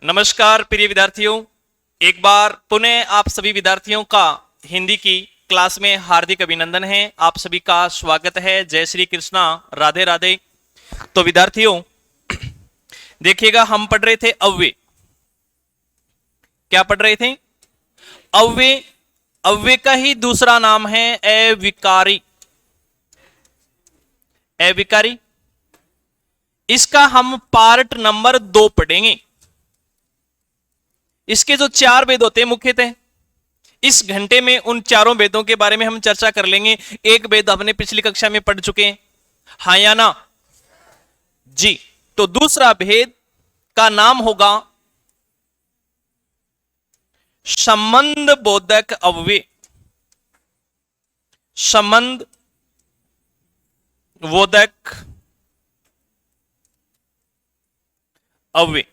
नमस्कार प्रिय विद्यार्थियों, एक बार पुनः आप सभी विद्यार्थियों का हिंदी की क्लास में हार्दिक अभिनंदन है। आप सभी का स्वागत है। जय श्री कृष्णा, राधे राधे। तो विद्यार्थियों देखिएगा, हम पढ़ रहे थे अव्यय। क्या पढ़ रहे थे? अव्यय। अव्यय का ही दूसरा नाम है अविकारी। अविकारी, इसका हम पार्ट नंबर 2 पढ़ेंगे। इसके जो 4 वेद होते हैं मुख्यतः, इस घंटे में उन चारों वेदों के बारे में हम चर्चा कर लेंगे। एक वेद हमने पिछली कक्षा में पढ़ चुके हैं, हाँ या ना जी। तो दूसरा भेद का नाम होगा संबंध बोधक अव्यय। संबंध बोधक अव्यय।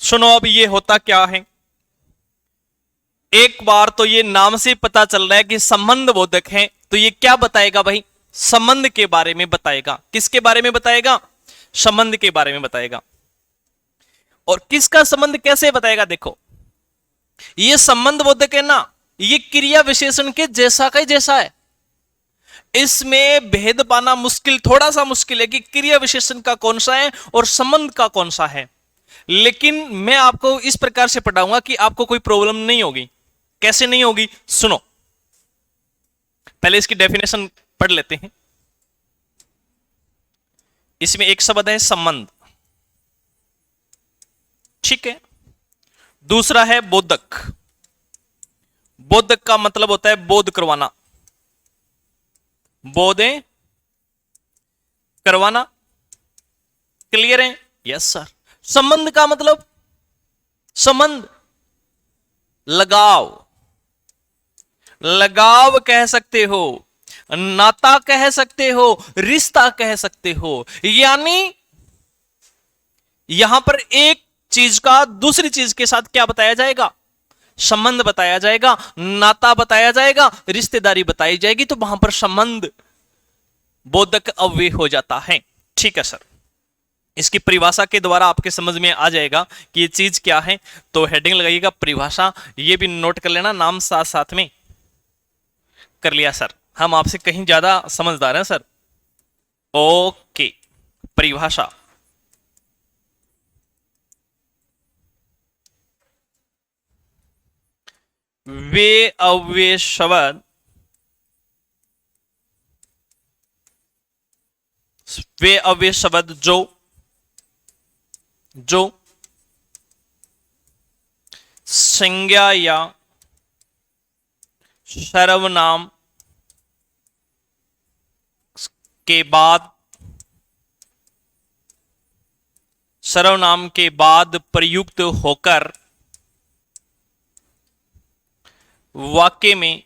सुनो, अब ये होता क्या है। एक बार तो ये नाम से पता चल रहा है कि संबंध बोधक है, तो ये क्या बताएगा भाई? संबंध के बारे में बताएगा। किसके बारे में बताएगा? संबंध के बारे में बताएगा। और किसका संबंध कैसे बताएगा? देखो, ये संबंध बोधक है ना, ये क्रिया विशेषण के जैसा का ही जैसा है। इसमें भेद पाना मुश्किल, थोड़ा सा मुश्किल है कि क्रिया विशेषण का कौन सा है और संबंध का कौन सा है। लेकिन मैं आपको इस प्रकार से पढ़ाऊंगा कि आपको कोई प्रॉब्लम नहीं होगी। कैसे नहीं होगी? सुनो, पहले इसकी डेफिनेशन पढ़ लेते हैं। इसमें एक शब्द है संबंध, ठीक है। दूसरा है बोधक। बोधक का मतलब होता है बोध करवाना, बोधे करवाना। क्लियर है? Yes sir. संबंध का मतलब संबंध, लगाव। लगाव कह सकते हो, नाता कह सकते हो, रिश्ता कह सकते हो। यानी यहां पर एक चीज का दूसरी चीज के साथ क्या बताया जाएगा? संबंध बताया जाएगा, नाता बताया जाएगा, रिश्तेदारी बताई जाएगी। तो वहां पर संबंध बोधक अव्यय हो जाता है। ठीक है सर। इसकी परिभाषा के द्वारा आपके समझ में आ जाएगा कि ये चीज क्या है। तो हेडिंग लगाइएगा परिभाषा, ये भी नोट कर लेना, नाम साथ साथ में कर लिया सर। हम आपसे कहीं ज्यादा समझदार हैं सर। ओके, परिभाषा। वे अव्यय शब्द, वे अव्यय शब्द जो संज्ञा या सर्वनाम के बाद, सर्वनाम के बाद प्रयुक्त होकर वाक्य में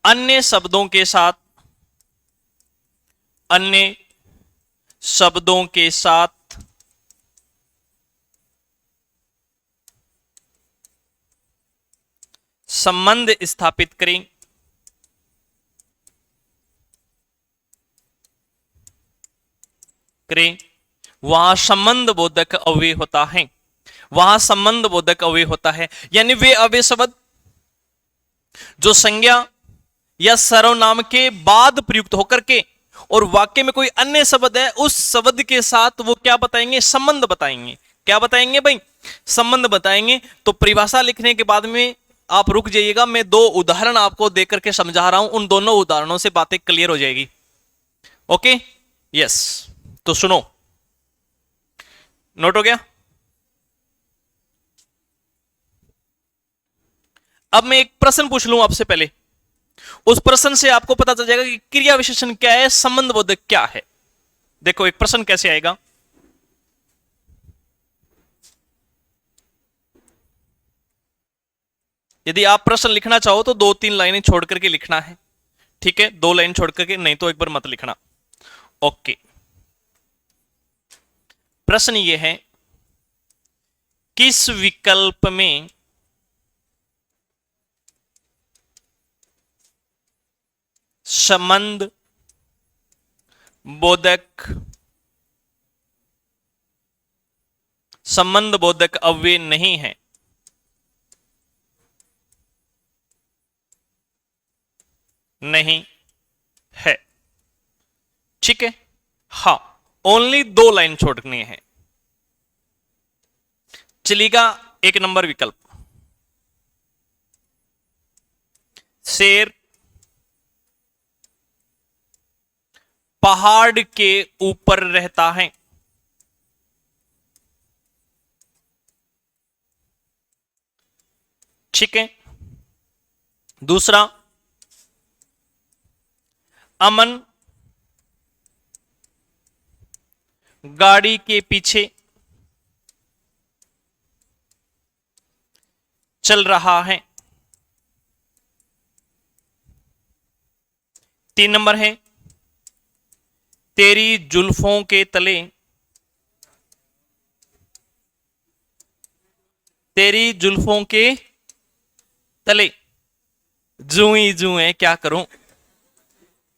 अन्य शब्दों के साथ संबंध स्थापित करें। वहां संबंध बोधक अव्यय होता है। वहां संबंध बोधक अव्यय होता है। यानी वे अव्यय शब्द जो संज्ञा या सर्वनाम के बाद प्रयुक्त होकर के और वाक्य में कोई अन्य शब्द है, उस शब्द के साथ वो क्या बताएंगे? संबंध बताएंगे। क्या बताएंगे भाई? संबंध बताएंगे। तो परिभाषा लिखने के बाद में आप रुक जाइएगा, मैं 2 उदाहरण आपको देकर के समझा रहा हूं। उन दोनों उदाहरणों से बातें क्लियर हो जाएगी। Okay, yes. तो सुनो, नोट हो गया? अब मैं एक प्रश्न पूछ लूं आपसे पहले, उस प्रश्न से आपको पता चल जाएगा कि क्रिया विशेषण क्या है, संबंध बोधक क्या है। देखो, एक प्रश्न कैसे आएगा। यदि आप प्रश्न लिखना चाहो तो 2-3 लाइनें छोड़ करके लिखना है, ठीक है? 2 लाइन छोड़ करके, नहीं तो एक बार मत लिखना। ओके, प्रश्न यह है, किस विकल्प में संबंध बोधक, संबंध बोधक अव्यय नहीं है। नहीं है, ठीक है। हाँ, ओनली 2 लाइन छोड़नी है। चलेगा 1 नंबर विकल्प, शेर पहाड़ के ऊपर रहता है। ठीक है। दूसरा, अमन गाड़ी के पीछे चल रहा है। 3 नंबर है, तेरी जुल्फों के तले, तेरी जुल्फों के तले जू ही जू है, क्या करूं।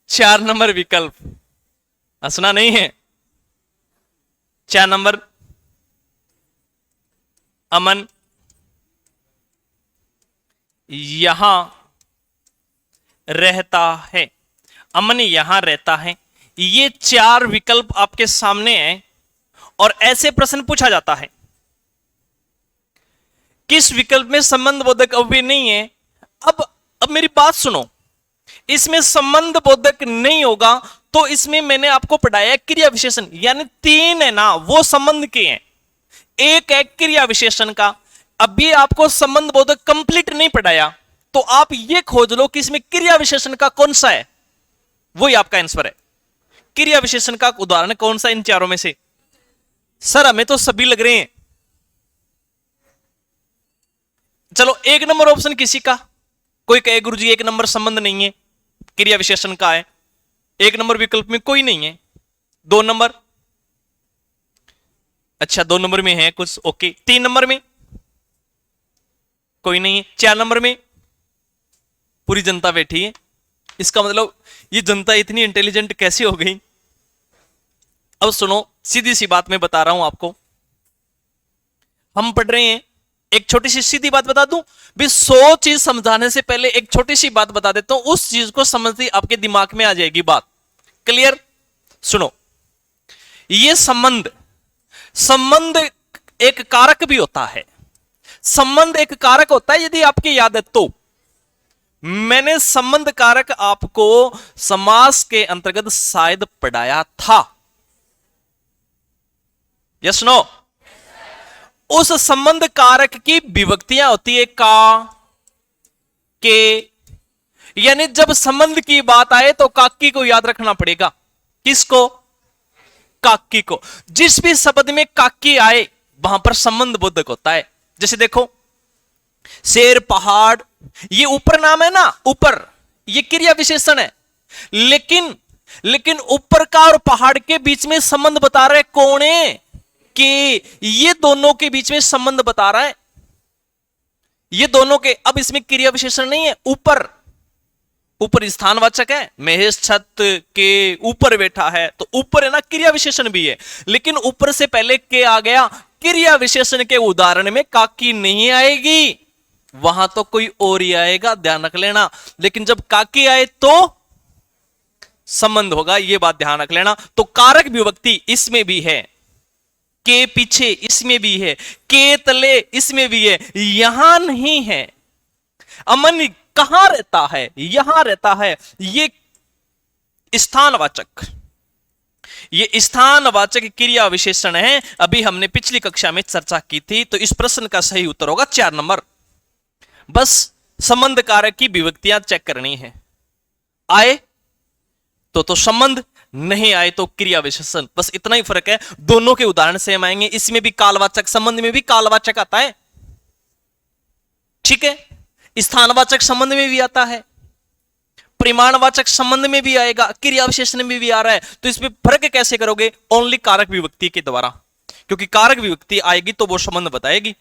4 नंबर विकल्प, हंसना नहीं है। 4 नंबर, अमन यहां रहता है। अमन यहां रहता है। ये 4 विकल्प आपके सामने हैं और ऐसे प्रश्न पूछा जाता है, किस विकल्प में संबंध बोधक अव्यय नहीं है। अब मेरी बात सुनो, इसमें संबंध बोधक नहीं होगा तो इसमें मैंने आपको पढ़ाया क्रिया विशेषण, यानी 3 है ना, वो संबंध के हैं, 1 है क्रिया विशेषण का। अभी आपको संबंध बोधक कंप्लीट नहीं पढ़ाया, तो आप ये खोज लो कि इसमें क्रिया विशेषण का कौन सा है, वही आपका आंसर है। क्रिया विशेषण का उदाहरण कौन सा इन 4 में से? सर हमें तो सभी लग रहे हैं। चलो 1 नंबर ऑप्शन किसी का, कोई कहे गुरुजी 1 नंबर संबंध नहीं है, क्रिया विशेषण का है। 1 नंबर विकल्प में कोई नहीं है। 2 नंबर, अच्छा 2 नंबर में है कुछ, ओके। 3 नंबर में कोई नहीं है। 4 नंबर में पूरी जनता बैठी है। इसका मतलब ये जनता इतनी इंटेलिजेंट कैसे हो गई? अब सुनो, सीधी सी बात मैं बता रहा हूं आपको, हम पढ़ रहे हैं। एक छोटी सी सीधी बात बता दूं भी, 100 चीज समझाने से पहले एक छोटी सी बात बता देता हूं, उस चीज को समझते ही आपके दिमाग में आ जाएगी बात। क्लियर? सुनो, ये संबंध एक कारक भी होता है। संबंध एक कारक होता है, यदि आपकी याद है तो मैंने संबंध कारक आपको समास के अंतर्गत शायद पढ़ाया था। Yes no? उस संबंध कारक की विभक्तियां होती है का, के, यानी जब संबंध की बात आए तो काकी को याद रखना पड़ेगा। किसको? काकी को। जिस भी शब्द में काकी आए वहां पर संबंध बोधक होता है। जैसे देखो, शेर पहाड़, ये ऊपर नाम है ना, ऊपर, ये क्रिया विशेषण है, लेकिन ऊपर का और पहाड़ के बीच में संबंध बता रहे कौन है? कि ये दोनों के बीच में संबंध बता रहा है, ये दोनों के। अब इसमें क्रिया विशेषण नहीं है। ऊपर स्थानवाचक है, महेश छत के ऊपर बैठा है, तो ऊपर है ना, क्रिया विशेषण भी है, लेकिन ऊपर से पहले के आ गया। क्रिया विशेषण के उदाहरण में काकी नहीं आएगी, वहां तो कोई और ही आएगा, ध्यान रख लेना। लेकिन जब काकी आए तो संबंध होगा, यह बात ध्यान रख लेना। तो कारक विभक्ति इसमें भी है, के पीछे इसमें भी है, के तले इसमें भी है, यहां नहीं है। अमन कहां रहता है? यहां रहता है। ये स्थानवाचक, ये स्थानवाचक क्रिया विशेषण है। अभी हमने पिछली कक्षा में चर्चा की थी। तो इस प्रश्न का सही उत्तर होगा 4 नंबर। बस संबंध कारक की विभक्तियां चेक करनी है। आए तो संबंध, नहीं आए तो क्रिया विशेषण, बस इतना ही फर्क है। दोनों के उदाहरण सेम आएंगे। इसमें भी कालवाचक, संबंध में भी कालवाचक आता है, ठीक है। स्थानवाचक संबंध में भी आता है, परिमाणवाचक संबंध में भी आएगा, क्रिया विशेषण में भी आ रहा है। तो इसमें फर्क कैसे करोगे? ओनली कारक विभक्ति के द्वारा, क्योंकि कारक विभक्ति आएगी तो वो संबंध बताएगी,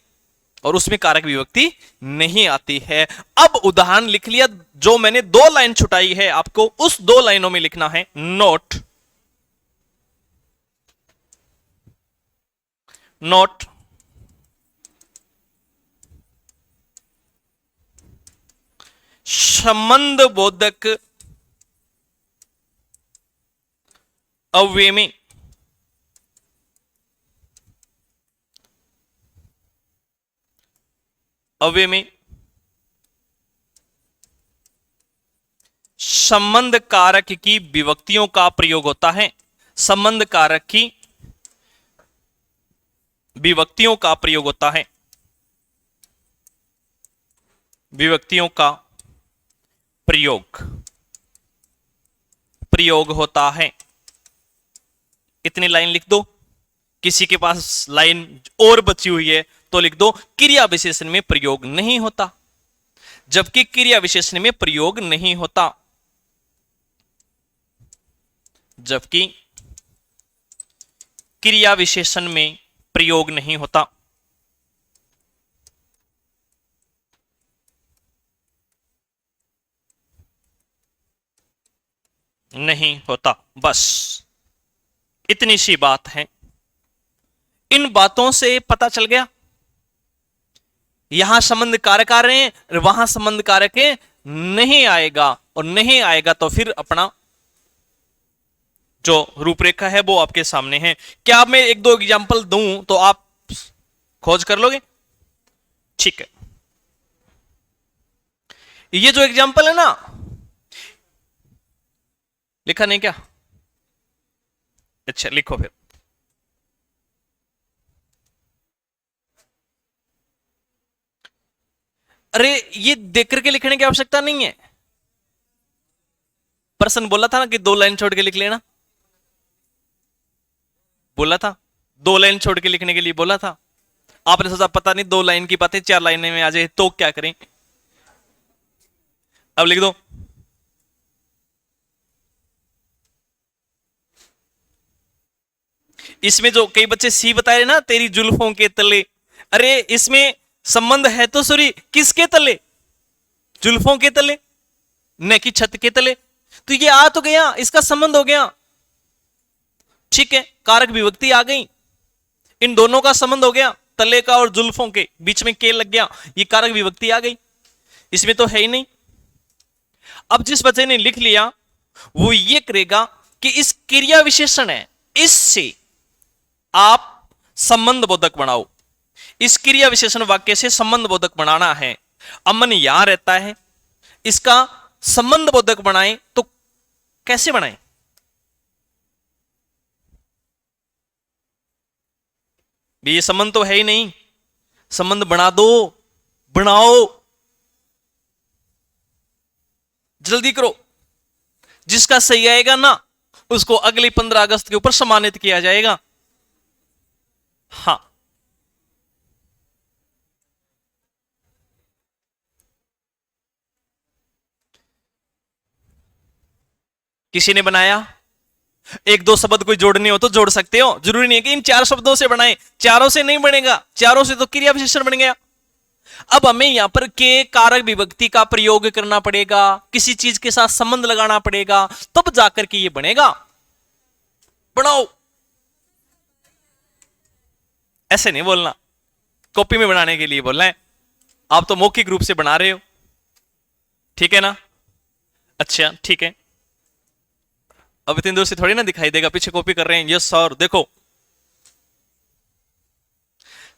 और उसमें कारक विभक्ति नहीं आती है। अब उदाहरण लिख लिया, जो मैंने 2 लाइन छुटाई है आपको उस 2 लाइनों में लिखना है नोट। नोट संबंध बोधक अव्यय में संबंध कारक की विभक्तियों का प्रयोग होता है। संबंध कारक की विभक्तियों का प्रयोग होता है। विभक्तियों का प्रयोग होता है। इतनी लाइन लिख दो। किसी के पास लाइन और बची हुई है तो लिख दो क्रिया विशेषण में प्रयोग नहीं होता, जबकि क्रिया विशेषण में प्रयोग नहीं होता, जबकि क्रिया विशेषण में प्रयोग नहीं होता। नहीं होता, बस इतनी सी बात है। इन बातों से पता चल गया यहां संबंध कारक आ रहे हैं, वहां संबंध कारक नहीं आएगा, और नहीं आएगा तो फिर अपना जो रूपरेखा है वो आपके सामने है। क्या मैं एक दो एग्जाम्पल दूं तो आप खोज कर लोगे? ठीक है, ये जो एग्जाम्पल है ना, लिखा नहीं क्या? अच्छा लिखो फिर। अरे ये देख करके लिखने की आवश्यकता नहीं है। प्रश्न बोला था ना कि 2 लाइन छोड़ के लिख लेना, बोला था 2 लाइन छोड़ के लिखने के लिए बोला था। आपने सोचा पता नहीं 2 लाइन की बातें 4 लाइनें में आ जाए तो क्या करें। अब लिख दो। इसमें जो कई बच्चे सी बताए ना, तेरी जुल्फों के तले, अरे इसमें संबंध है तो सॉरी किसके तले? जुल्फों के तले, न कि छत के तले। तो ये आ तो गया, इसका संबंध हो गया। ठीक है, कारक विभक्ति आ गई, इन दोनों का संबंध हो गया, तले का और जुल्फों के बीच में के लग गया, ये कारक विभक्ति आ गई। इसमें तो है ही नहीं। अब जिस बच्चे ने लिख लिया वो ये करेगा कि इस क्रिया विशेषण है, इससे आप संबंध बोधक बनाओ। इस क्रिया विशेषण वाक्य से संबंध बोधक बनाना है। अमन यहां रहता है, इसका संबंध बोधक बनाएं तो कैसे बनाएं? ये संबंध तो है ही नहीं, संबंध बना दो, बनाओ, जल्दी करो। जिसका सही आएगा ना उसको अगली 15 अगस्त के ऊपर सम्मानित किया जाएगा। हां, किसी ने बनाया, एक दो शब्द कोई जोड़ने हो तो जोड़ सकते हो, जरूरी नहीं है कि इन 4 शब्दों से बनाए। चारों से नहीं बनेगा, चारों से तो क्रिया विशेषण बन गया। अब हमें यहां पर के कारक विभक्ति का प्रयोग करना पड़ेगा, किसी चीज के साथ संबंध लगाना पड़ेगा, तब जाकर के ये बनेगा। बनाओ, ऐसे नहीं बोलना, कॉपी में बनाने के लिए बोलना है। आप तो मौखिक रूप से बना रहे हो, ठीक है ना? अच्छा ठीक है, अब इतनी दूर से थोड़ी ना दिखाई देगा पीछे कॉपी कर रहे हैं। यस सर, देखो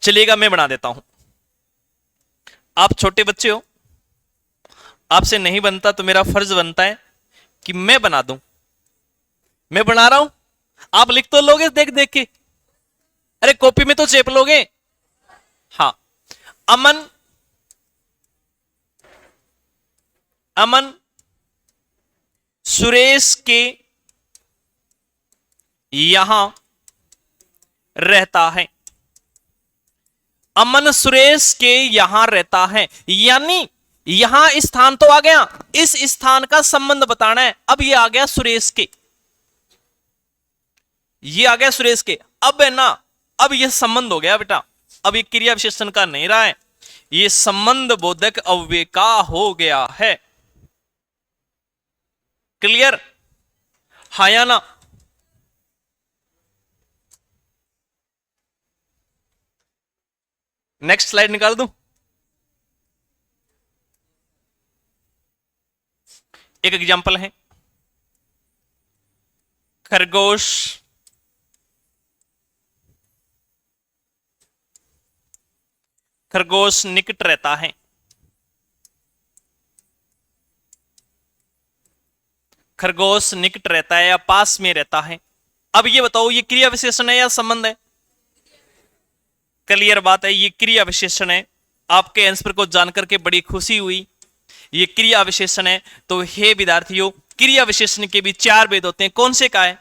चलिएगा मैं बना देता हूं। आप छोटे बच्चे हो, आपसे नहीं बनता तो मेरा फर्ज बनता है कि मैं बना दूं। मैं बना रहा हूं, आप लिख तो लोगे देख देख के, अरे कॉपी में तो चेप लोगे। हाँ, अमन, अमन सुरेश के यहां रहता है। अमन सुरेश के यहां रहता है, यानी यहां स्थान तो आ गया, इस स्थान का संबंध बताना है। अब ये आ गया सुरेश के, ये आ गया सुरेश के। अब है ना, अब ये संबंध हो गया बेटा, अब ये क्रिया विशेषण का नहीं रहा है, ये संबंध बोधक अव्यय का हो गया है। क्लियर? हाँ या ना? नेक्स्ट स्लाइड निकाल दूं। एक एग्जांपल है, खरगोश खरगोश निकट रहता है। खरगोश निकट रहता है या पास में रहता है। अब ये बताओ, ये क्रिया विशेषण है या संबंध है? क्लियर बात है, ये क्रिया विशेषण है। आपके आंसर को जानकर के बड़ी खुशी हुई। ये क्रिया विशेषण है। तो हे विद्यार्थियों, क्रिया विशेषण के भी चार भेद होते हैं। कौन से का है?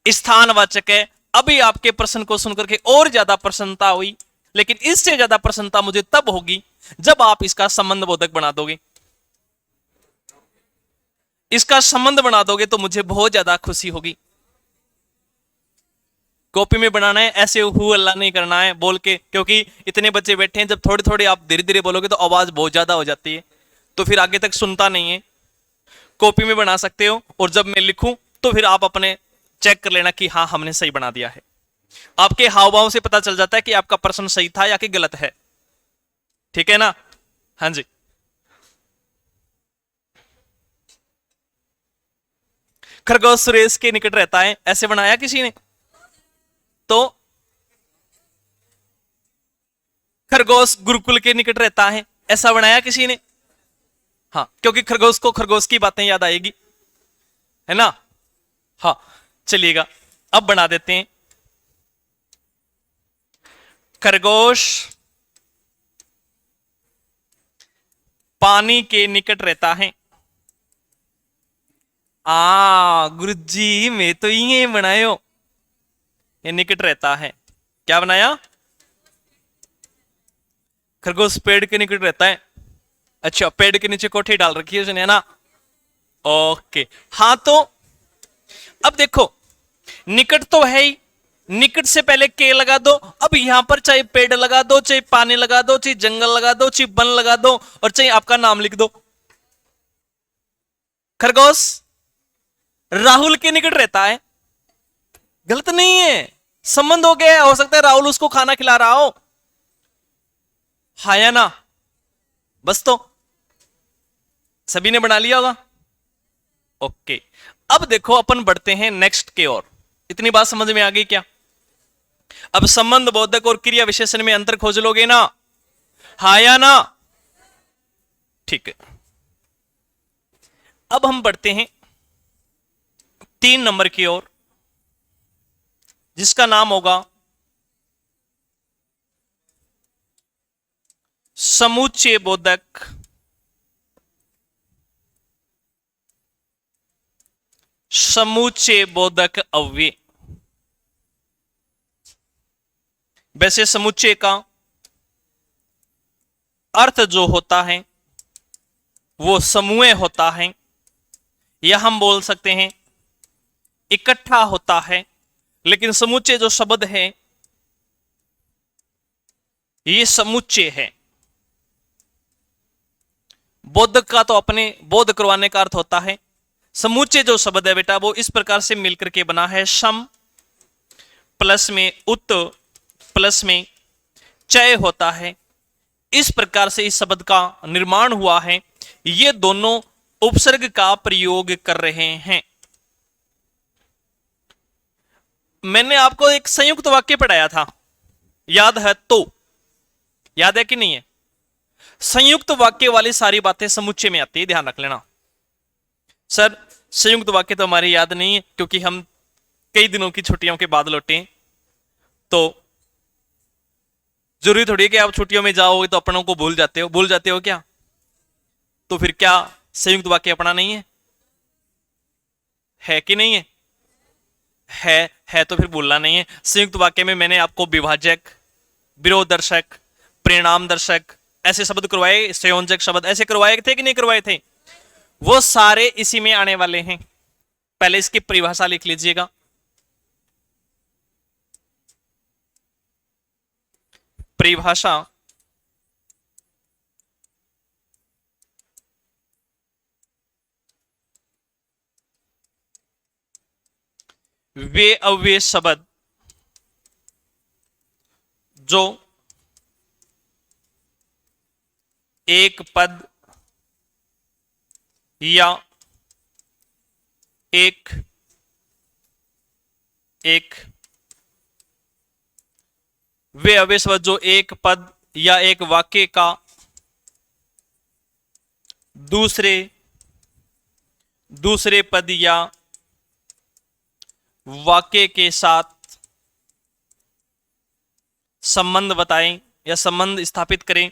स्थानवाचक है। अभी आपके प्रश्न को सुनकर के और ज्यादा प्रसन्नता हुई, लेकिन इससे ज्यादा प्रसन्नता मुझे तब होगी जब आप इसका संबंध बोधक बना दोगे। इसका संबंध बना दोगे तो मुझे बहुत ज्यादा खुशी होगी। कॉपी में बनाना है, ऐसे हु अल्लाह नहीं करना है बोल के, क्योंकि इतने बच्चे बैठे हैं। जब थोड़ी थोड़ी आप धीरे धीरे बोलोगे तो आवाज बहुत ज्यादा हो जाती है, तो फिर आगे तक सुनता नहीं है। कॉपी में बना सकते हो, और जब मैं लिखूं तो फिर आप अपने चेक कर लेना कि हाँ हमने सही बना दिया है। आपके हाव भाव से पता चल जाता है कि आपका प्रश्न सही था या कि गलत है। ठीक है ना? हाँ जी। खरगोश सुरेश के निकट रहता है, ऐसे बनाया किसी ने? तो खरगोश गुरुकुल के निकट रहता है, ऐसा बनाया किसी ने? हाँ, क्योंकि खरगोश को खरगोश की बातें याद आएगी, है ना? हाँ, चलिएगा अब बना देते हैं। खरगोश पानी के निकट रहता है। गुरुजी मैं तो ये बनायो, ये निकट रहता है। क्या बनाया? खरगोश पेड़ के निकट रहता है। अच्छा, पेड़ के नीचे कोठी डाल रखी है उसने, है ना? ओके, हाँ तो अब देखो, निकट तो है ही, निकट से पहले के लगा दो। अब यहां पर चाहे पेड़ लगा दो, चाहे पानी लगा दो, चाहे जंगल लगा दो, चाहे वन लगा दो, और चाहे आपका नाम लिख दो। खरगोश राहुल के निकट रहता है, गलत नहीं है, संबंध हो गया। हो सकता है राहुल उसको खाना खिला रहा हो, हाँ या ना? बस तो सभी ने बना लिया होगा। ओके, अब देखो अपन बढ़ते हैं नेक्स्ट की ओर। इतनी बात समझ में आ गई क्या? अब संबंध बोधक और क्रिया विशेषण में अंतर खोज लोगे ना? हाँ या ना? ठीक है, अब हम बढ़ते हैं 3 नंबर की ओर, जिसका नाम होगा समुच्चय बोधक। समुच्चय बोधक अव्यय। वैसे समुच्चय का अर्थ जो होता है वो समूह होता है, या हम बोल सकते हैं इकट्ठा होता है। लेकिन समुच्चय जो शब्द है ये समुच्चय है। बोधक का तो अपने बोध करवाने का अर्थ होता है। समुच्चय जो शब्द है बेटा वो इस प्रकार से मिलकर के बना है, सम प्लस में उत प्लस में चय होता है। इस प्रकार से इस शब्द का निर्माण हुआ है। ये दोनों उपसर्ग का प्रयोग कर रहे हैं। मैंने आपको एक संयुक्त वाक्य पढ़ाया था, याद है? तो याद है कि नहीं है? संयुक्त वाक्य वाली सारी बातें समुच्चय में आती है, ध्यान रख लेना। सर संयुक्त वाक्य तो हमारी याद नहीं है, क्योंकि हम कई दिनों की छुट्टियों के बाद लौटे हैं। तो जरूरी थोड़ी है कि आप छुट्टियों में जाओगे तो अपनों को भूल जाते हो। भूल जाते हो क्या? तो फिर क्या संयुक्त वाक्य अपना नहीं है? है कि नहीं है? है तो फिर भूलना नहीं है। संयुक्त वाक्य में मैंने आपको विभाजक, विरोध दर्शक, परिणाम दर्शक ऐसे शब्द करवाए, संयोजक शब्द ऐसे करवाए थे कि नहीं करवाए थे? वो सारे इसी में आने वाले हैं। पहले इसकी परिभाषा लिख लीजिएगा। परिभाषा वे अव्यय शब्द जो एक पद या एक वे अव्यय शब्द जो एक पद या एक वाक्य का दूसरे पद या वाक्य के साथ संबंध बताएं या संबंध स्थापित करें,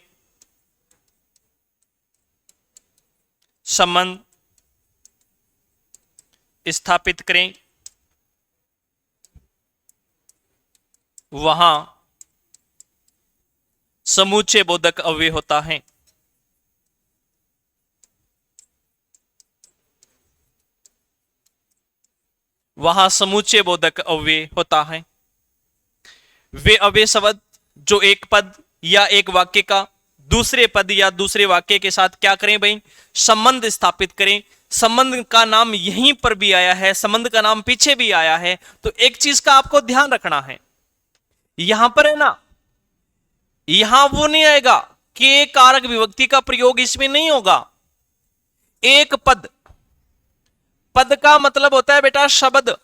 संबंध स्थापित करें, वहां समुच्चय बोधक अव्यय होता है। वहां समुच्चय बोधक अव्यय होता है। वे अव्यय शब्द जो एक पद या एक वाक्य का दूसरे पद या दूसरे वाक्य के साथ क्या करें भाई, संबंध स्थापित करें। संबंध का नाम यहीं पर भी आया है, संबंध का नाम पीछे भी आया है। तो एक चीज का आपको ध्यान रखना है, यहां पर है ना, यहां वो नहीं आएगा के कारक विभक्ति का प्रयोग इसमें नहीं होगा। एक पद, पद का मतलब होता है बेटा शब्द,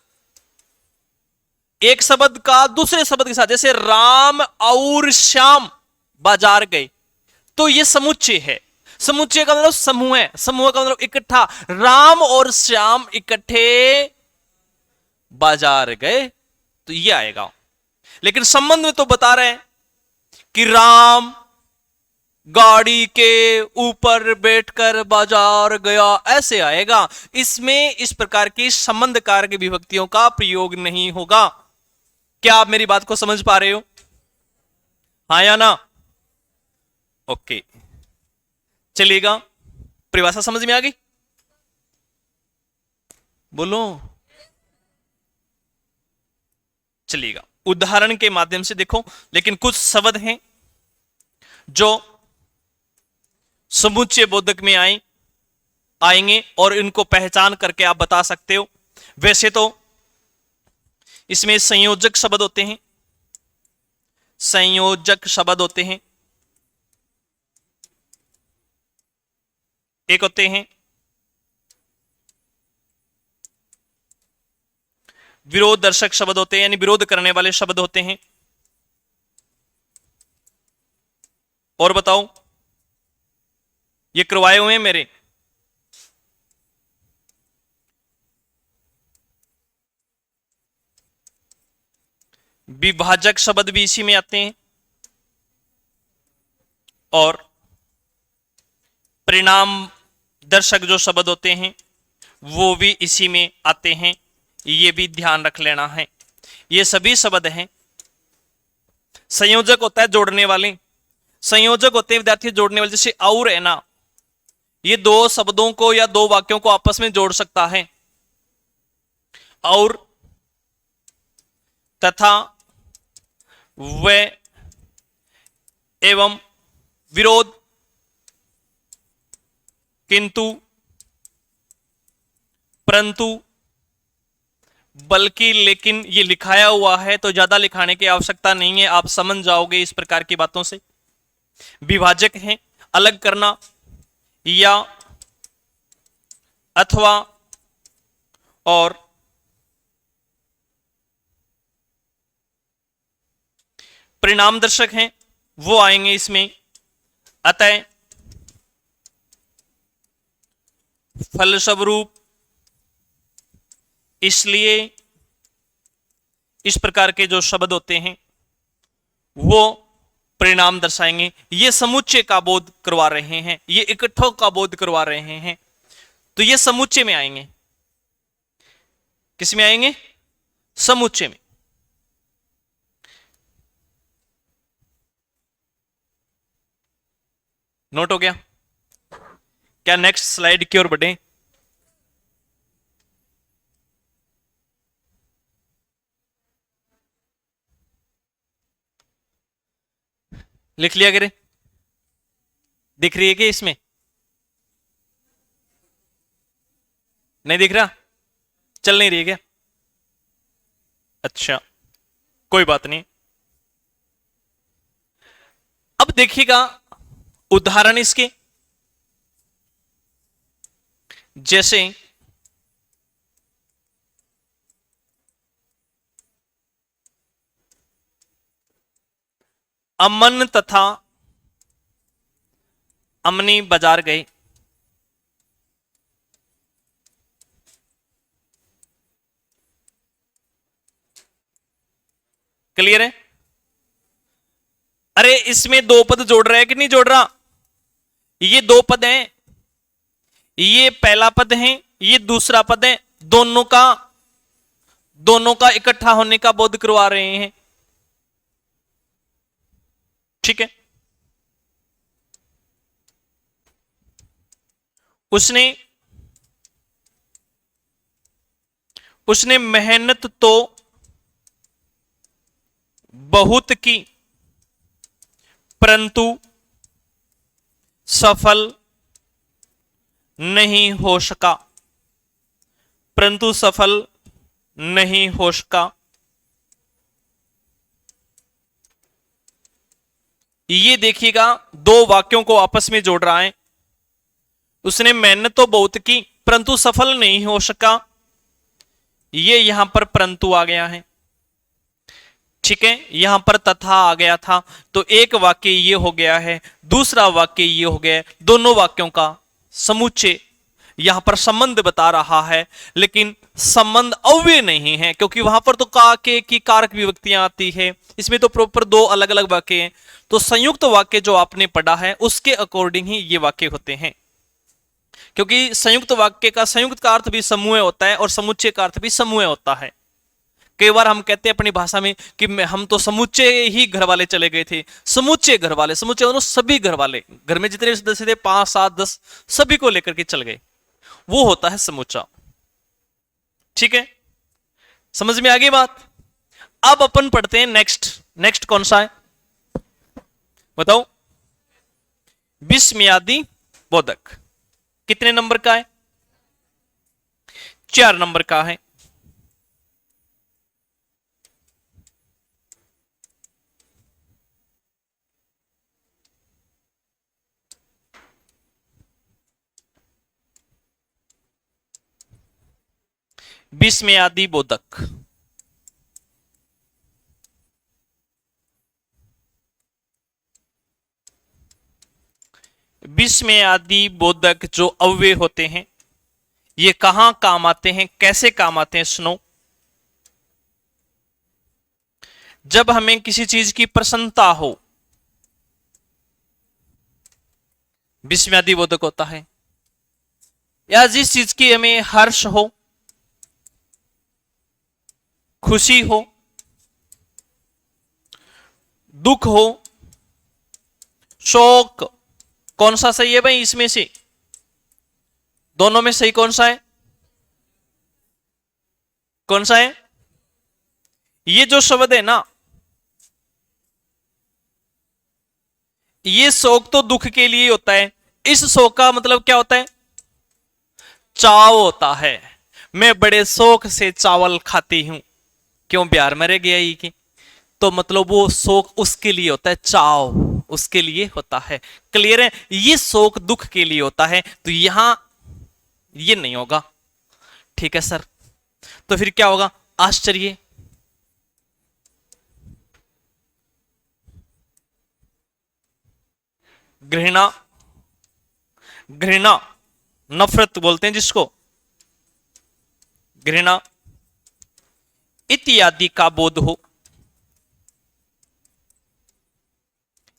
एक शब्द का दूसरे शब्द के साथ, जैसे राम और श्याम बाजार गए, तो ये समुच्चय है। समुच्चय का मतलब समूह है, समूह का मतलब इकट्ठा। राम और श्याम इकट्ठे बाजार गए, तो ये आएगा। लेकिन संबंध में तो बता रहे हैं कि राम गाड़ी के ऊपर बैठकर बाजार गया, ऐसे आएगा। इसमें इस प्रकार की संबंध कारक विभक्तियों का प्रयोग नहीं होगा। क्या आप मेरी बात को समझ पा रहे हो? हाँ या ना? ओके, चलिएगा। परिभाषा समझ में आ गई? बोलो। चलिएगा, उदाहरण के माध्यम से देखो। लेकिन कुछ शब्द हैं जो समुच्चय बोधक में आएंगे और इनको पहचान करके आप बता सकते हो। वैसे तो इसमें संयोजक शब्द होते हैं, संयोजक शब्द होते हैं। एक होते हैं विरोध दर्शक शब्द होते हैं, यानी विरोध करने वाले शब्द होते हैं। और बताओ, ये करवाए हुए हैं मेरे। विभाजक शब्द भी इसी में आते हैं और परिणाम दर्शक जो शब्द होते हैं वो भी इसी में आते हैं। ये भी ध्यान रख लेना है। ये सभी शब्द हैं। संयोजक होता है जोड़ने वाले, संयोजक होते हैं विद्यार्थी जोड़ने वाले। जैसे और है ना, ये दो शब्दों को या दो वाक्यों को आपस में जोड़ सकता है। और तथा व एवं विरोध, किंतु, परंतु, बल्कि, लेकिन ये लिखाया हुआ है तो ज्यादा लिखाने की आवश्यकता नहीं है, आप समझ जाओगे इस प्रकार की बातों से। विभाजक हैं अलग करना या अथवा, और परिणाम दर्शक हैं वो आएंगे इसमें। अतः, फलस्वरूप, इसलिए, इस प्रकार के जो शब्द होते हैं वो परिणाम दर्शाएंगे। ये समुच्चय का बोध करवा रहे हैं, ये इकट्ठों का बोध करवा रहे हैं, तो ये समुच्चय में आएंगे। किस में आएंगे? समुच्चय में। नोट हो गया? क्या नेक्स्ट स्लाइड की ओर बढ़े? लिख लिया करे? दिख रही है कि इसमें नहीं दिख रहा? चल नहीं रही है क्या? अच्छा, कोई बात नहीं। अब देखिएगा उदाहरण इसके, जैसे अमन तथा अमनी बाजार गए। क्लियर है? अरे इसमें दो पद जोड़ रहा है कि नहीं जोड़ रहा? ये दो पद हैं, ये पहला पद है, ये दूसरा पद है, दोनों का इकट्ठा होने का बोध करवा रहे हैं। ठीक है, उसने मेहनत तो बहुत की परंतु सफल नहीं हो सका, परंतु सफल नहीं हो सका। ये देखिएगा दो वाक्यों को आपस में जोड़ रहा है। उसने मेहनत तो बहुत की परंतु सफल नहीं हो सका, ये यहां पर परंतु आ गया है। ठीक है, यहां पर तथा आ गया था, तो एक वाक्य ये हो गया है, दूसरा वाक्य ये हो गया है। दोनों वाक्यों का समुच्चय यहां पर संबंध बता रहा है, लेकिन संबंध अव्यय नहीं है, क्योंकि वहां पर तो का के की कारक विभक्तियां आती है, इसमें तो प्रॉपर दो अलग अलग वाक्य हैं। तो संयुक्त वाक्य जो आपने पढ़ा है उसके अकॉर्डिंग ही ये वाक्य होते हैं, क्योंकि संयुक्त वाक्य का संयुक्त का अर्थ भी समूह होता है और समुच्चय का अर्थ भी समूह होता है। कई बार हम कहते हैं अपनी भाषा में कि हम तो समुच्चय ही घर वाले चले गए थे। समुच्चय घर वाले, समुच्चय मतलब सभी घर वाले, घर में जितने सदस्य थे 5 7 10 सभी को लेकर के चल गए, वो होता है समुच्चा। ठीक है, समझ में आ गई बात? अब अपन पढ़ते हैं नेक्स्ट कौन सा है बताओ? विस्मयादि बोधक कितने नंबर का है? 4 नंबर का है। विस्मयादि बोधक विस्मयादि बोधक जो अव्यय होते हैं, ये कहां काम आते हैं, कैसे काम आते हैं? सुनो, जब हमें किसी चीज की प्रसन्नता हो, विस्मयादि बोधक होता है, या जिस चीज की हमें हर्ष हो, खुशी हो, दुख हो, शोक, कौन सा सही है भाई इसमें से? दोनों में सही कौन सा है? कौन सा है? ये जो शब्द है ना, ये शोक तो दुख के लिए होता है। इस शोक का मतलब क्या होता है? चाव होता है। मैं बड़े शौक से चावल खाती हूं, क्यों? बिहार में रह गया ही की, तो मतलब वो शोक उसके लिए होता है, चाव उसके लिए होता है। क्लियर है? ये शोक दुख के लिए होता है, तो यहां ये नहीं होगा। ठीक है सर, तो फिर क्या होगा? आश्चर्य, घृणा, घृणा नफरत बोलते हैं जिसको, घृणा इत्यादि का बोध हो,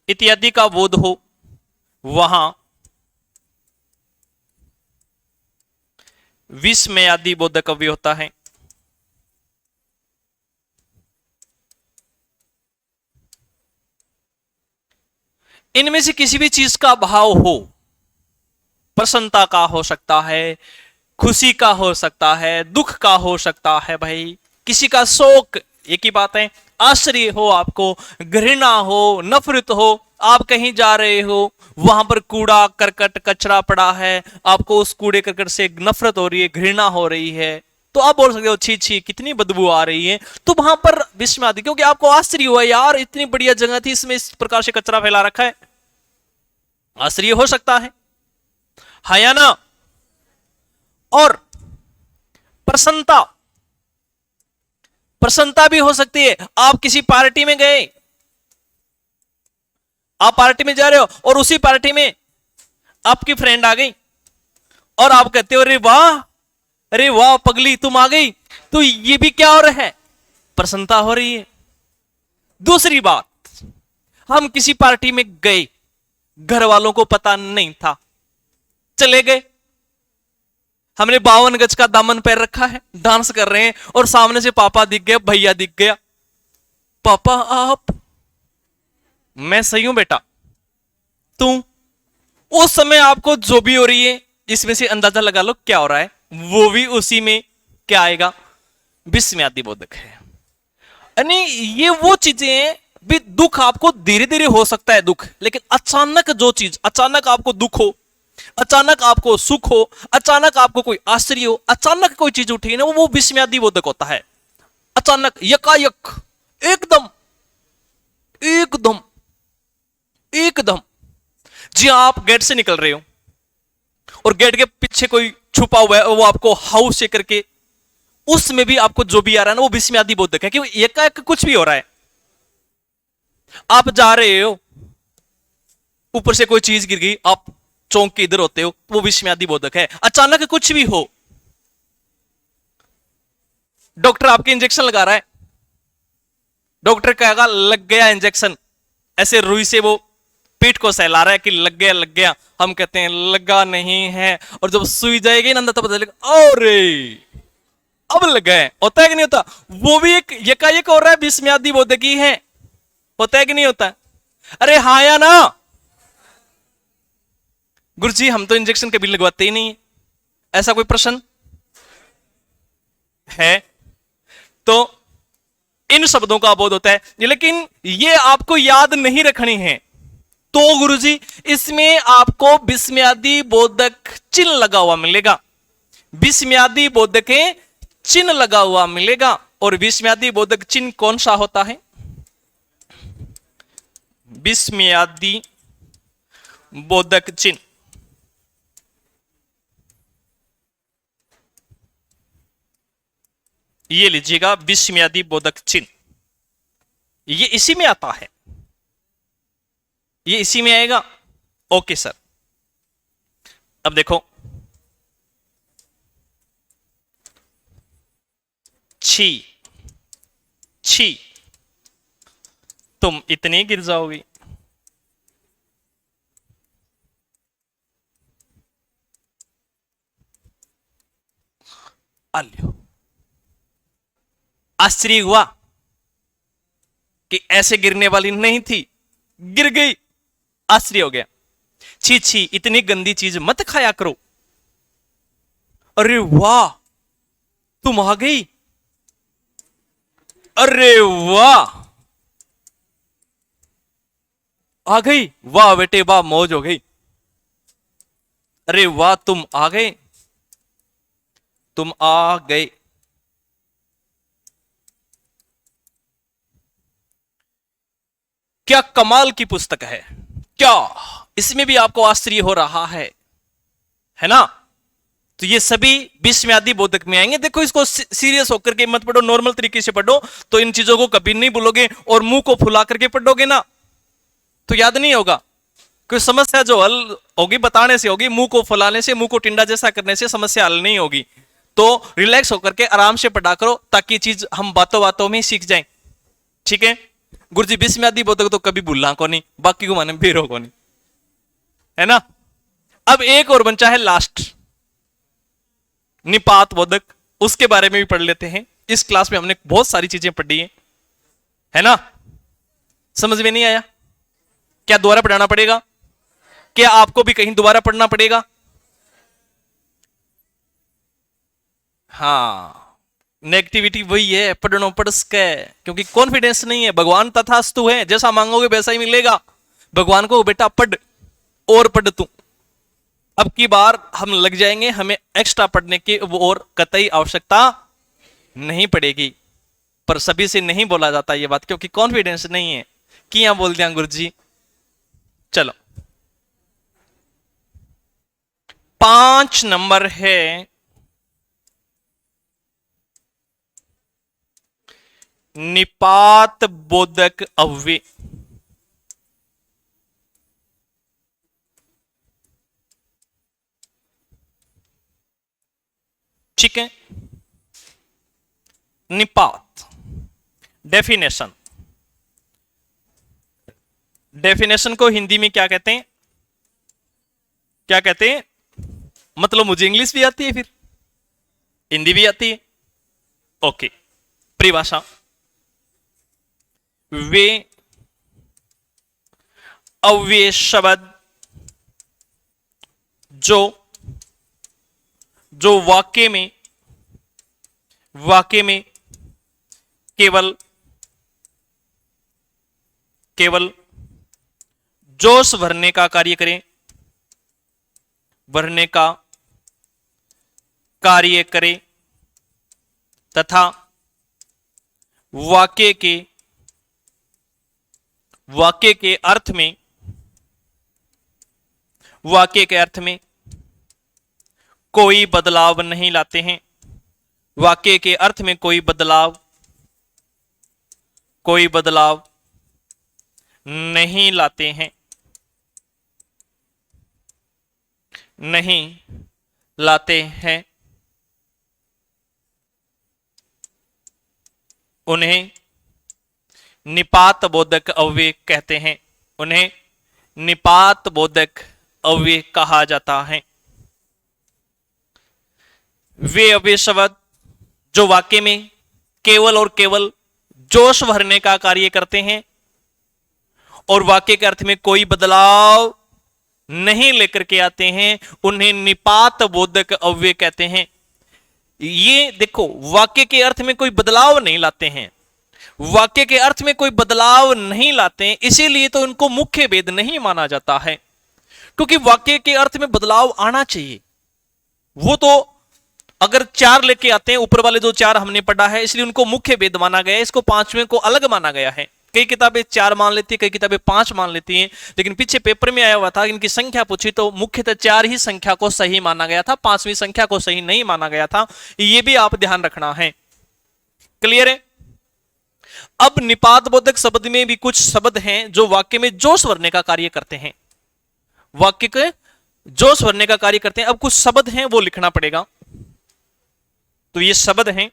इत्यादि का बोध हो, वहां विस्मयादि बोधक अव्यय होता है। इनमें से किसी भी चीज का भाव हो, प्रसन्नता का हो सकता है, खुशी का हो सकता है, दुख का हो सकता है भाई, किसी का शोक, एक ही बात है। आश्चर्य हो आपको, घृणा हो, नफरत हो, आप कहीं जा रहे हो, वहां पर कूड़ा करकट कचरा पड़ा है, आपको उस कूड़े करकट से नफरत हो रही है, घृणा हो रही है, तो आप बोल सकते हो छी छी कितनी बदबू आ रही है, तो वहां पर विष में आती, क्योंकि आपको आश्चर्य हुआ यार इतनी बढ़िया जगह थी, इसमें इस प्रकार से कचरा फैला रखा है, आश्चर्य हो सकता है या ना। और प्रसन्नता, प्रसन्नता भी हो सकती है। आप किसी पार्टी में गए, आप पार्टी में जा रहे हो और उसी पार्टी में आपकी फ्रेंड आ गई और आप कहते हो अरे वाह पगली तुम आ गई, तो ये भी क्या हो रहा है, प्रसन्नता हो रही है। दूसरी बात, हम किसी पार्टी में गए, घर वालों को पता नहीं था, चले गए, हमने 52 गज का दामन पैर रखा है, डांस कर रहे हैं और सामने से पापा दिख गया, भैया दिख गया, पापा आप, मैं सही हूं बेटा, तू, उस समय आपको जो भी हो रही है इसमें से अंदाजा लगा लो क्या हो रहा है, वो भी उसी में क्या आएगा, विस्मयादि बोधक है। यानी ये वो चीजें हैं भी, दुख आपको धीरे धीरे हो सकता है दुख, लेकिन अचानक जो चीज, अचानक आपको दुख हो, अचानक आपको सुख हो, अचानक आपको कोई आश्चर्य हो, अचानक कोई चीज उठी ना, वो विस्मयादि बोधक होता है। अचानक यकायक एकदम एकदम एकदम, जी आप गेट से निकल रहे हो और गेट के पीछे कोई छुपा हुआ है, वो आपको हाउ से करके, उसमें भी आपको जो भी आ रहा है ना वो विस्मयादि बोधक है, क्योंकि एकाएक कुछ भी हो रहा है। आप जा रहे हो, ऊपर से कोई चीज गिर गई, आप चौंक के इधर होते हो, वो विस्मयादि बोधक है। अचानक कुछ भी हो, डॉक्टर आपके इंजेक्शन लगा रहा है, डॉक्टर कहेगा लग गया इंजेक्शन, ऐसे रुई से वो पीठ को सहला रहा है कि लग गया लग गया, हम कहते हैं लगा नहीं है, और जब सुई जाएगी ना अंदर तब पता चलेगा अरे अब लगा है। होता है कि नहीं होता, वो भी एक यकायक हो रहा है, विस्मयादि बोधकी है, होता है कि नहीं होता। अरे हाँ या ना गुरुजी, हम तो इंजेक्शन कभी लगवाते ही नहीं है, ऐसा कोई प्रश्न है? तो इन शब्दों का बोध होता है, लेकिन ये आपको याद नहीं रखनी है, तो गुरुजी इसमें आपको विस्मयादि बोधक चिन्ह लगा हुआ मिलेगा, विस्मयादि बोधक चिन्ह लगा हुआ मिलेगा। और विस्मयादि बोधक चिन्ह कौन सा होता है? विस्मयादि बोधक चिन्ह, ये लीजिएगा, विस्मयादि बोधक चिन्ह, ये इसी में आता है, ये इसी में आएगा। ओके सर, अब देखो, छी छी तुम इतने गिर जाओगी, अल्यो, आश्चर्य हुआ कि ऐसे गिरने वाली नहीं थी, गिर गई, आश्चर्य हो गया। छी छी इतनी गंदी चीज मत खाया करो, अरे वाह तुम आ गई, अरे वाह आ गई, वाह बेटे वाह मौज हो गई, अरे वाह तुम आ गए, तुम आ गए। क्या कमाल की पुस्तक है, क्या इसमें भी आपको आश्चर्य हो रहा है ना? तो ये सभी विस्मयादि बोधक में आएंगे। देखो इसको सीरियस होकर के मत पढ़ो, नॉर्मल तरीके से पढ़ो तो इन चीजों को कभी नहीं भूलोगे, और मुंह को फुला करके पढ़ोगे ना तो याद नहीं होगा। कोई समस्या जो हल होगी बताने से होगी, मुंह को फुलाने से, मुंह को टिंडा जैसा करने से समस्या हल नहीं होगी। तो रिलैक्स होकर के आराम से पढ़ा करो ताकि चीज हम बातों बातों में सीख जाएं, ठीक है? गुरुजी विस्मयादि बोधक तो कभी भूलना को नहीं, बाकी को माने बेरो को नहीं, है ना? अब एक और बचा है लास्ट, निपात बोधक, उसके बारे में भी पढ़ लेते हैं। इस क्लास में हमने बहुत सारी चीजें पढ़ी है ना? समझ में नहीं आया? क्या दोबारा पढ़ाना पड़ेगा? क्या आपको भी कहीं दोबारा पढ़ना पड़ेगा? हाँ, नेगेटिविटी वही है, पढ़नो पढ़ सके, क्योंकि कॉन्फिडेंस नहीं है। भगवान तथास्तु है, जैसा मांगोगे वैसा ही मिलेगा। भगवान को बेटा पढ़ और पढ़ तू, अब की बार हम लग जाएंगे, हमें एक्स्ट्रा पढ़ने की और कतई आवश्यकता नहीं पड़ेगी, पर सभी से नहीं बोला जाता ये बात, क्योंकि कॉन्फिडेंस नहीं है। किया बोल दिया गुरुजी। चलो 5 नंबर है निपात बोधक अव्यय। ठीक है, निपात डेफिनेशन, डेफिनेशन को हिंदी में क्या कहते हैं, क्या कहते हैं? मतलब मुझे इंग्लिश भी आती है, फिर हिंदी भी आती है। ओके, परिभाषा, वे अव्यय शब्द जो जो वाक्य में केवल जोश भरने का कार्य करें, भरने का कार्य करे तथा वाक्य के अर्थ में कोई बदलाव नहीं लाते हैं, वाक्य के अर्थ में कोई बदलाव नहीं लाते हैं, उन्हें निपात बोधक अव्यय कहते हैं, उन्हें निपात बोधक अव्यय कहा जाता है। वे अव्यय शब्द जो वाक्य में केवल और केवल जोश भरने का कार्य करते हैं और वाक्य के अर्थ में कोई बदलाव नहीं लेकर के आते हैं, उन्हें निपात बोधक अव्यय कहते हैं। ये देखो, वाक्य के अर्थ में कोई बदलाव नहीं लाते हैं, वाक्य के अर्थ में कोई बदलाव नहीं लाते हैं, इसीलिए तो इनको मुख्य भेद नहीं माना जाता है, क्योंकि वाक्य के अर्थ में बदलाव आना चाहिए। वो तो अगर 4 लेके आते हैं, ऊपर वाले जो 4 हमने पढ़ा है, इसलिए उनको मुख्य भेद माना गया है, इसको 5वें को अलग माना गया है। कई किताबें 4 मान लेती है, कई किताबें 5 मान लेती हैं, लेकिन पीछे पेपर में आया हुआ था, इनकी संख्या पूछी तो मुख्यतः 4 ही संख्या को सही माना गया था, 5वीं संख्या को सही नहीं माना गया था। ये भी आप ध्यान रखना है। क्लियर है? अब निपात बोधक शब्द में भी कुछ शब्द हैं जो वाक्य में जोश भरने का कार्य करते हैं, वाक्य के जोश भरने का कार्य करते हैं। अब कुछ शब्द हैं वो लिखना पड़ेगा, तो ये शब्द हैं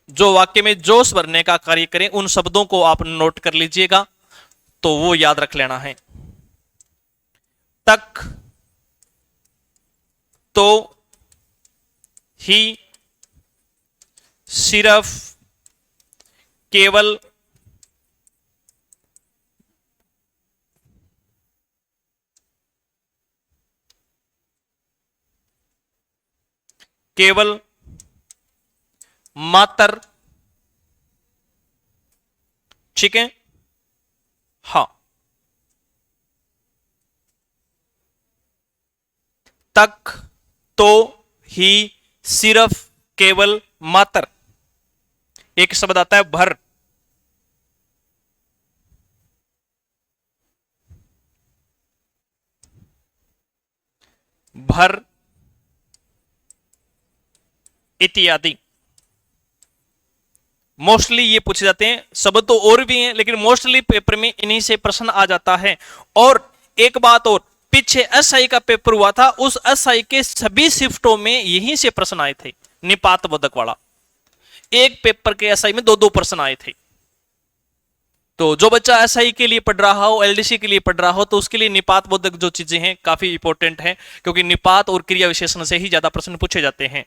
जो वाक्य में जोश भरने का कार्य करें, उन शब्दों को आप नोट कर लीजिएगा, तो वो याद रख लेना है। तक, तो, ही, सिर्फ, केवल, केवल, मात्र, ठीक है, हाँ, तक, तो, ही, सिर्फ, केवल, मात्र। एक शब्द आता है भर, भर इत्यादि। मोस्टली ये पूछे जाते हैं, शब्द तो और भी हैं, लेकिन मोस्टली पेपर में इन्हीं से प्रश्न आ जाता है। और एक बात और, पीछे एसआई का पेपर हुआ था, उस एसआई के सभी शिफ्टों में यहीं से प्रश्न आए थे, निपात बोधक वाला। एक पेपर के एसआई में 2-2 प्रश्न आए थे। तो जो बच्चा एसआई के लिए पढ़ रहा हो, एलडीसी के लिए पढ़ रहा हो, तो उसके लिए निपात बोधक जो चीजें हैं काफी इंपॉर्टेंट है, क्योंकि निपात और क्रिया विशेषण से ही ज्यादा प्रश्न पूछे जाते हैं।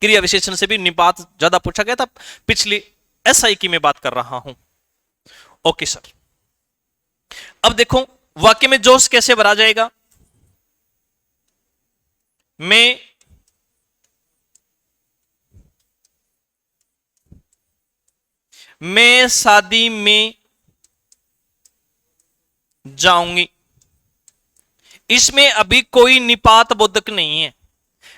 क्रिया विशेषण से भी निपात ज्यादा पूछा गया था, पिछली एसआई की मैं बात कर रहा हूं। ओके सर, अब देखो वाक्य में जोश कैसे भरा जाएगा। मैं शादी में जाऊंगी, इसमें अभी कोई निपात बोधक नहीं है।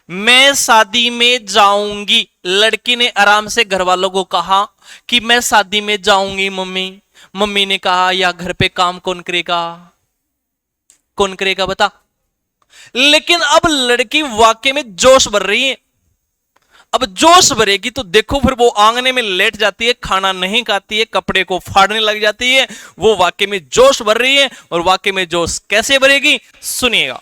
मैं शादी में जाऊंगी। लड़की ने आराम से घर वालों को कहा कि मैं शादी में जाऊंगी मम्मी। मम्मी ने कहा या घर पे काम कौन करेगा, कौन करेगा बता। लेकिन अब लड़की वाकई में जोश भर रही है। अब जोश भरेगी तो देखो फिर वो आंगने में लेट जाती है, खाना नहीं खाती है, कपड़े को फाड़ने लग जाती है। वो वाकई में जोश भर रही है। और वाकई में जोश कैसे भरेगी, सुनिएगा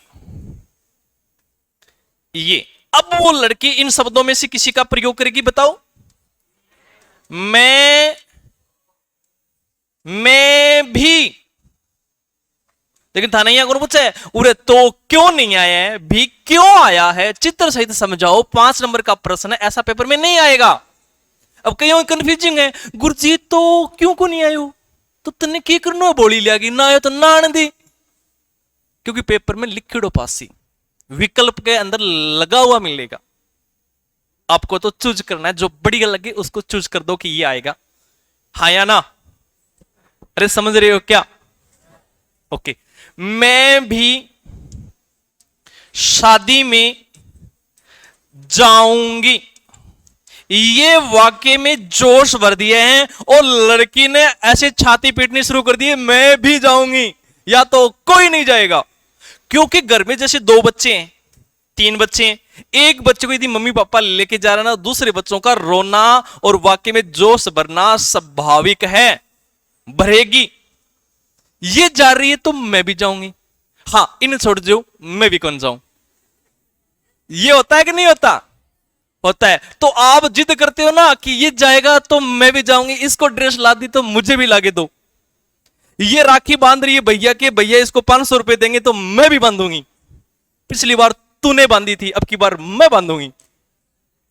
ये। अब वो लड़की इन शब्दों में से किसी का प्रयोग करेगी, बताओ। मैं भी। लेकिन थानैया कौन पूछे, उरे तो क्यों नहीं आया है, भी क्यों आया है, चित्र सहित समझाओ। 5 नंबर का प्रश्न है, ऐसा पेपर में नहीं आएगा। अब कहीं कंफ्यूजिंग है, गुरुजी तो क्यों को नहीं आयो, तो तन्ने की करना बोली लिया ना आयो तो ना आने दी। क्योंकि पेपर में लिखिड़ो पासी विकल्प के अंदर लगा हुआ मिलेगा। आपको तो चूज करना है, जो बढ़िया लगे उसको चूज कर दो कि ये आएगा, हाँ या ना। अरे समझ रहे हो क्या? ओके। मैं भी शादी में जाऊंगी। ये वाकई में जोश भर दिए हैं और लड़की ने ऐसे छाती पीटनी शुरू कर दी है, मैं भी जाऊंगी या तो कोई नहीं जाएगा। क्योंकि घर में जैसे 2 बच्चे हैं, 3 बच्चे हैं, एक बच्चे को यदि मम्मी पापा लेके जा रहा ना, दूसरे बच्चों का रोना और वाकई में जोश भरना स्वाभाविक है, भरेगी। ये जा रही है तो मैं भी जाऊंगी, हाँ इन्हें छोड़ दो मैं भी कौन जाऊं। ये होता है कि नहीं होता? होता है। तो आप जिद करते हो ना कि ये जाएगा तो मैं भी जाऊंगी, इसको ड्रेस ला दी तो मुझे भी लाके दो, ये राखी बांध रही है भैया के, भैया इसको 500 रुपए देंगे तो मैं भी बांधूंगी, पिछली बार तूने बांधी थी अब की बार मैं बांधूंगी।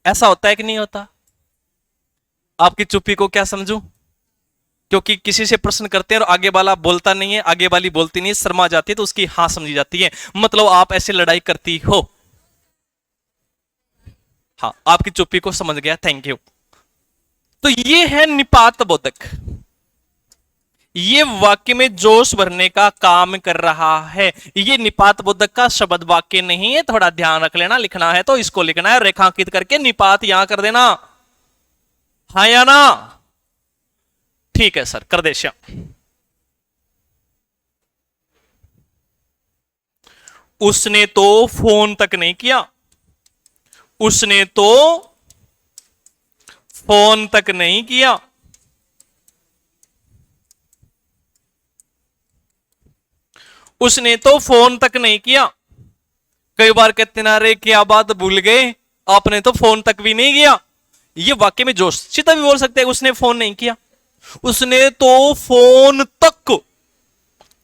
ऐसा होता है कि नहीं होता? आपकी चुप्पी को क्या समझूं? क्योंकि किसी से प्रश्न करते हैं और आगे वाला बोलता नहीं है, आगे वाली बोलती नहीं है, शर्मा जाती है तो उसकी हाँ समझी जाती है, मतलब आप ऐसे लड़ाई करती हो। हाँ आपकी चुप्पी को समझ गया, थैंक यू। तो ये है निपात बोधक, ये वाक्य में जोश भरने का काम कर रहा है। ये निपात बोधक का शब्द वाक्य नहीं है, थोड़ा ध्यान रख लेना। लिखना है तो इसको लिखना है, रेखांकित करके निपात यहां कर देना, हाँ या ना? ठीक है सर, कर दे श्याम। उसने तो फोन तक नहीं किया, उसने तो फोन तक नहीं किया। उसने तो फोन तक नहीं किया। कई बार कहते ना, रे क्या बात भूल गए, आपने तो फोन तक भी नहीं किया। ये वाक्य में जोश, सीधा भी बोल सकते हैं उसने फोन नहीं किया। उसने तो फोन तक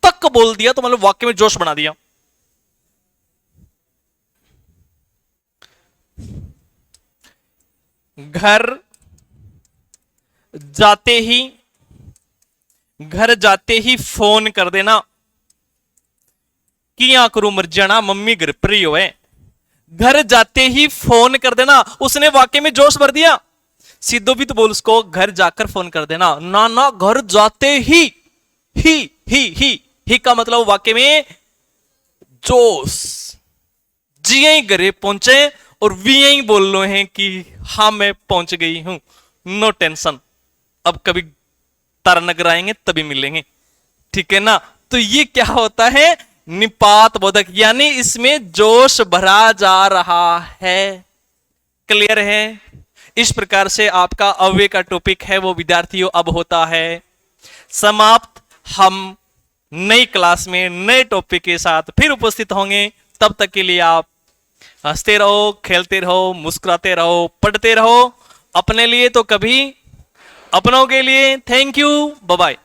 तक बोल दिया तो मतलब वाक्य में जोश बना दिया। घर जाते ही फोन कर देना, किया करूं मर जाना मम्मी घर पर ही होए। घर जाते ही फोन कर देना, उसने वाक्य में जोश भर दिया। सीधो भी तो बोल उसको, घर जाकर फोन कर देना, ना ना घर जाते ही का मतलब वाक्य में जोश। जी यही घरे पहुंचे और वी यही बोल रहे हैं कि हाँ मैं पहुंच गई हूं, नो टेंशन, अब कभी तारानगर आएंगे तभी मिलेंगे, ठीक है ना? तो ये क्या होता है? निपात बोधक, यानी इसमें जोश भरा जा रहा है। क्लियर है? इस प्रकार से आपका अव्यय का टॉपिक है वो विद्यार्थियों अब होता है समाप्त। हम नई क्लास में नए टॉपिक के साथ फिर उपस्थित होंगे। तब तक के लिए आप हंसते रहो, खेलते रहो, मुस्कुराते रहो, पढ़ते रहो, अपने लिए तो कभी अपनों के लिए। Thank you, bye bye.